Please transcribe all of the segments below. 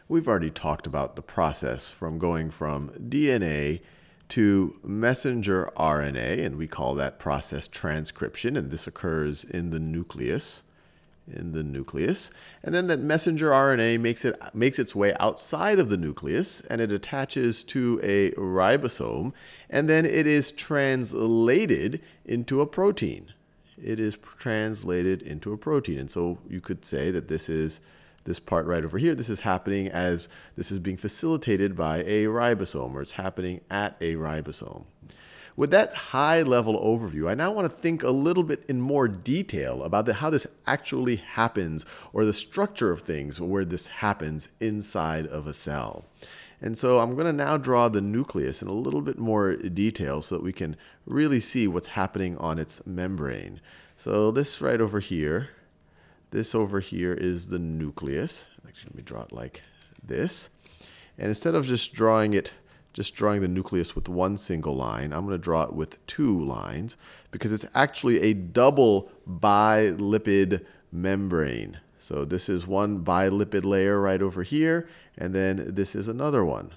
We've already talked about the process from going from DNA to messenger RNA, and we call that process transcription, and this occurs in the nucleus. And then that messenger RNA makes its way outside of the nucleus, and it attaches to a ribosome, and then it is translated into a protein. It is translated into a protein. And so you could say that this part right over here, this is happening as this is being facilitated by a ribosome, or it's happening at a ribosome. With that high-level overview, I now want to think a little bit in more detail about how this actually happens, or the structure of things where this happens inside of a cell. And so I'm going to now draw the nucleus in a little bit more detail so that we can really see what's happening on its membrane. So this right over here, this over here is the nucleus. Actually, let me draw it like this. And instead of just drawing the nucleus with one single line, I'm going to draw it with two lines because it's actually a double bilipid membrane. So this is one bilipid layer right over here, and then this is another one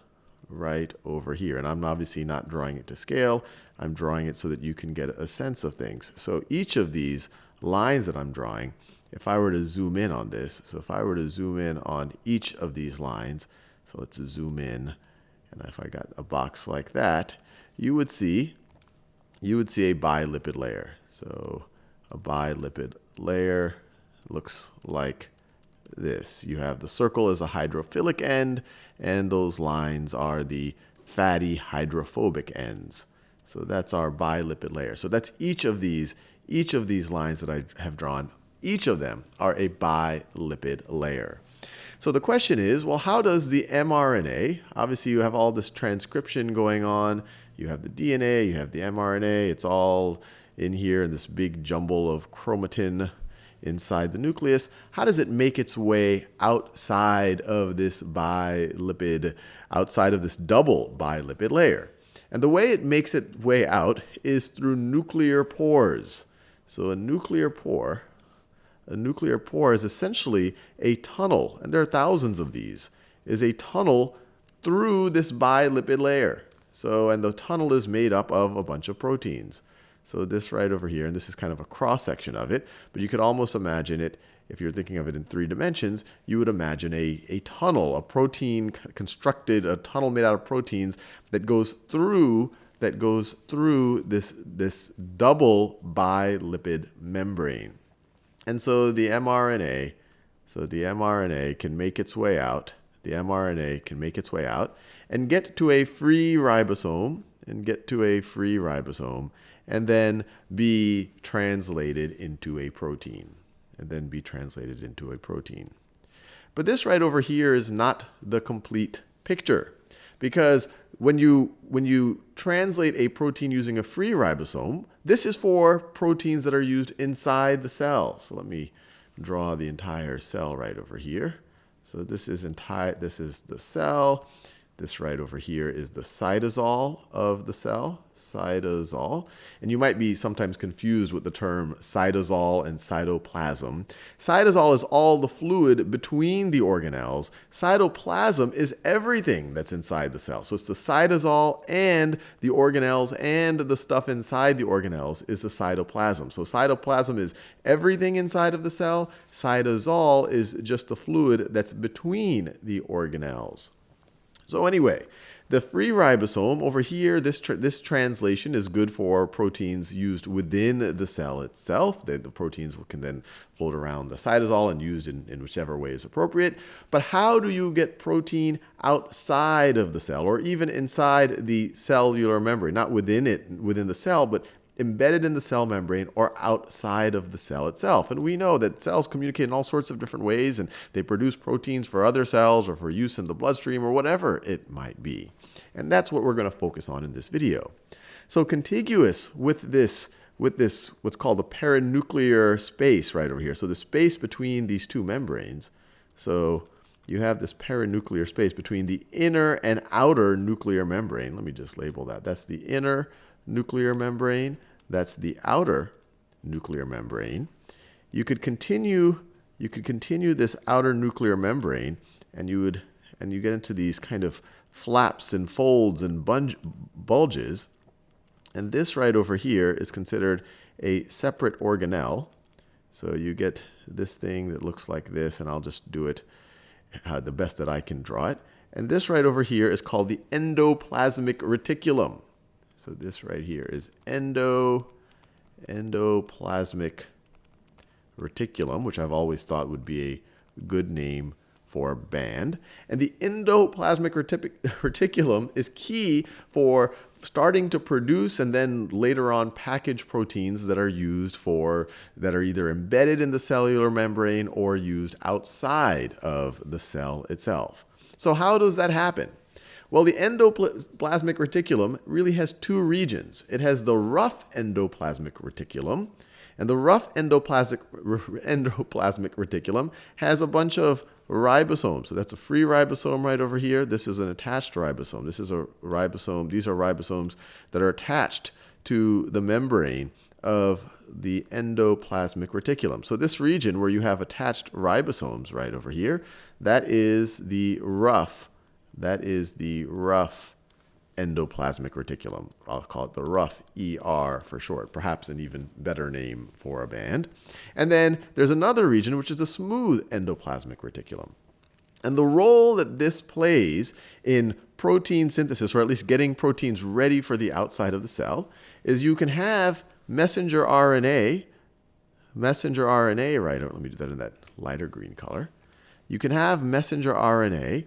right over here. And I'm obviously not drawing it to scale. I'm drawing it so that you can get a sense of things. So each of these lines that I'm drawing, if I were to zoom in on this, so if I were to zoom in on each of these lines, so let's zoom in. And if I got a box like that, you would see a bilipid layer. So a bilipid layer looks like this. You have the circle as a hydrophilic end, and those lines are the fatty hydrophobic ends. So that's our bilipid layer. So that's each of these lines that I have drawn. Each of them are a bilipid layer. So the question is, well, how does the mRNA, obviously you have all this transcription going on, you have the DNA, you have the mRNA, it's all in here in this big jumble of chromatin inside the nucleus. How does it make its way outside of this bilipid, outside of this double bilipid layer? And the way it makes its way out is through nuclear pores. So a nuclear pore is essentially a tunnel, and there are thousands of these, is a tunnel through this bilipid layer. So, and the tunnel is made up of a bunch of proteins. So this right over here, and this is kind of a cross-section of it, but you could almost imagine it, if you're thinking of it in 3 dimensions, you would imagine a tunnel, a protein constructed, a tunnel made out of proteins that goes through this double bilipid membrane. And so the mRNA can make its way out. The mRNA can make its way out and get to a free ribosome, and then be translated into a protein. But this right over here is not the complete picture, because when you translate a protein using a free ribosome, this is for proteins that are used inside the cell. So let me draw the entire cell right over here. So this is the cell. This right over here is the cytosol of the cell, cytosol. And you might be sometimes confused with the term cytosol and cytoplasm. Cytosol is all the fluid between the organelles. Cytoplasm is everything that's inside the cell. So it's the cytosol and the organelles, and the stuff inside the organelles is the cytoplasm. So cytoplasm is everything inside of the cell. Cytosol is just the fluid that's between the organelles. So anyway, the free ribosome over here, this translation is good for proteins used within the cell itself. The proteins can then float around the cytosol and used in whichever way is appropriate. But how do you get protein outside of the cell, or even inside the cellular membrane? Not within the cell, but embedded in the cell membrane or outside of the cell itself. And we know that cells communicate in all sorts of different ways, and they produce proteins for other cells or for use in the bloodstream or whatever it might be. And that's what we're going to focus on in this video. So contiguous with this what's called the perinuclear space right over here. So the space between these two membranes. So you have this perinuclear space between the inner and outer nuclear membrane. Let me just label that. That's the inner nuclear membrane. That's the outer nuclear membrane. You could continue this outer nuclear membrane, and you and you get into these kind of flaps and folds and bulges. And this right over here is considered a separate organelle. So you get this thing that looks like this, and I'll just do it the best that I can draw it. And this right over here is called the endoplasmic reticulum. So this right here is endoplasmic reticulum, which I've always thought would be a good name for a band. And the endoplasmic reticulum is key for starting to produce and then later on package proteins that are either embedded in the cellular membrane or used outside of the cell itself. So how does that happen? Well, the endoplasmic reticulum really has two regions. It has the rough endoplasmic reticulum, and the rough endoplasmic reticulum has a bunch of ribosomes. So that's a free ribosome right over here. This is an attached ribosome. This is a ribosome. These are ribosomes that are attached to the membrane of the endoplasmic reticulum. So this region where you have attached ribosomes right over here, that is the rough endoplasmic reticulum. I'll call it the rough ER for short, perhaps an even better name for a band. And then there's another region, which is the smooth endoplasmic reticulum. And the role that this plays in protein synthesis, or at least getting proteins ready for the outside of the cell, is you can have messenger RNA, right? Let me do that in that lighter green color. You can have messenger RNA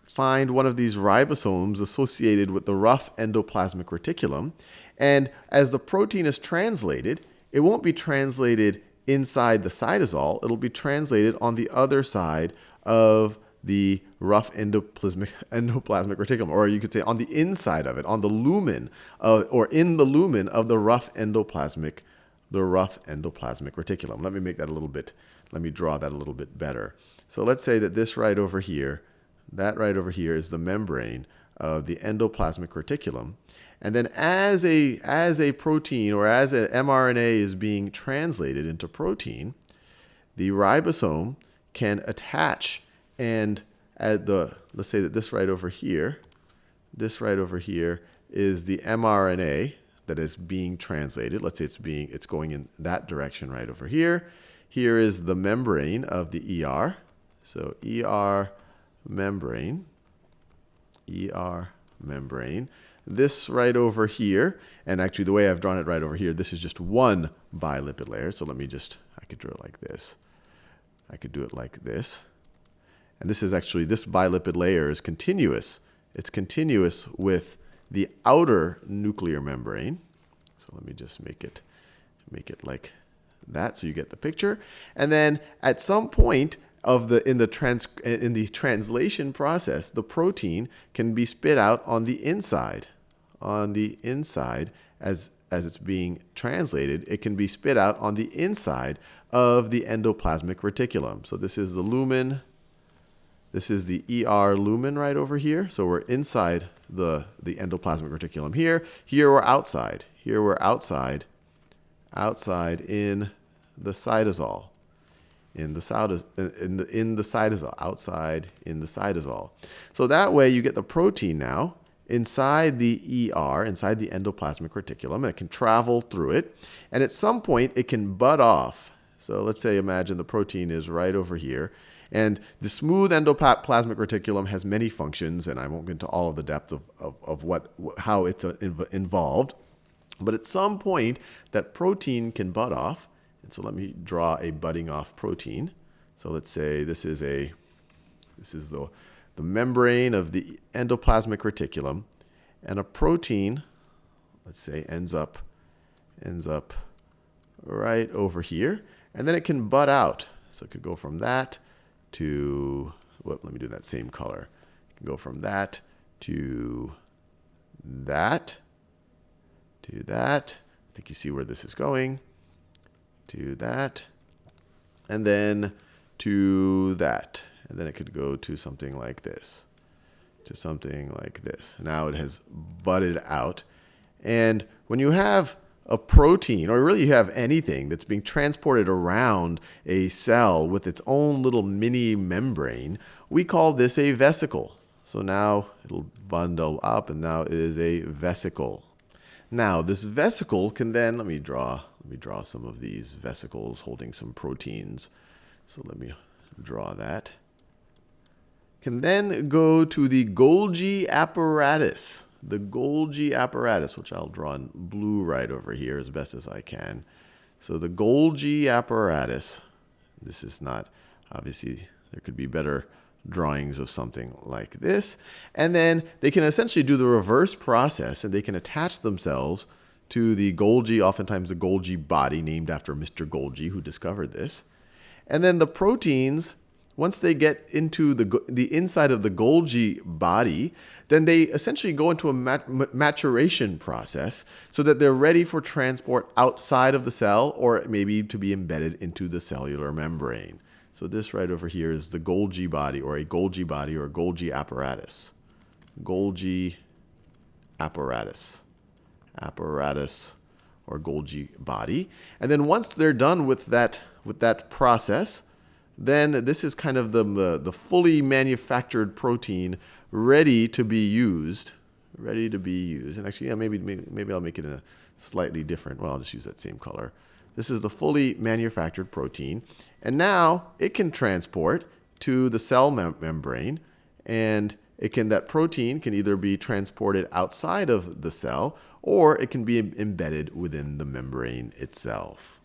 find one of these ribosomes associated with the rough endoplasmic reticulum. And as the protein is translated, it won't be translated inside the cytosol. It'll be translated on the other side of the rough endoplasmic reticulum, or you could say on the inside of it, on the lumen, or in the lumen of the rough endoplasmic reticulum. Let me make that a little bit, let me draw that a little bit better. So let's say that this right over here, that right over here is the membrane of the endoplasmic reticulum. And then as a protein or as an mRNA is being translated into protein, the ribosome can attach and add let's say that this right over here is the mRNA that is being translated. Let's say it's going in that direction right over here. Here is the membrane of the ER. So ER membrane. This right over here, and actually the way I've drawn it right over here, this is just one bilipid layer. So I could draw it like this. I could do it like this. And this bilipid layer is continuous. It's continuous with the outer nuclear membrane. So let me just make it like that so you get the picture. And then at some point in the translation process, the protein can be spit out on the inside. On the inside, as it's being translated, it can be spit out on the inside of the endoplasmic reticulum. So this is the lumen. This is the ER lumen right over here. So we're inside the endoplasmic reticulum here. Here we're outside. Here we're outside in the cytosol. In the cytosol, outside in the cytosol. So that way you get the protein now inside the ER, inside the endoplasmic reticulum, and it can travel through it. And at some point it can bud off. So let's say, imagine the protein is right over here. And the smooth endoplasmic reticulum has many functions, and I won't get into all of the depth of how it's involved. But at some point, that protein can bud off. And so let me draw a budding off protein. So let's say this is the membrane of the endoplasmic reticulum, and a protein, let's say, ends up right over here, and then it can bud out. So it could go from that to, let me do that same color. It can go from that to that, to that. I think you see where this is going. To that, and then to that. And then it could go to something like this. Now it has budded out. And when you have a protein, or really you have anything that's being transported around a cell with its own little mini membrane, we call this a vesicle. So now it'll bundle up, and now it is a vesicle. Now this vesicle can then, let me draw some of these vesicles holding some proteins. So let me draw that. Can then go to the Golgi apparatus. The Golgi apparatus, which I'll draw in blue right over here as best as I can. So the Golgi apparatus, this is not, obviously there could be better drawings of something like this. And then they can essentially do the reverse process, and they can attach themselves to the Golgi, oftentimes the Golgi body, named after Mr. Golgi, who discovered this. And then the proteins, once they get into the inside of the Golgi body, then they essentially go into a maturation process so that they're ready for transport outside of the cell, or maybe to be embedded into the cellular membrane. So this right over here is the Golgi body, or a Golgi body, or a Golgi apparatus. Golgi apparatus. Apparatus or Golgi body. And then once they're done with that process, then this is kind of the fully manufactured protein ready to be used. Ready to be used. And actually, yeah, maybe I'll make it in a slightly different, well, I'll just use that same color. This is the fully manufactured protein. And now it can transport to the cell membrane, and that protein can either be transported outside of the cell, or it can be embedded within the membrane itself.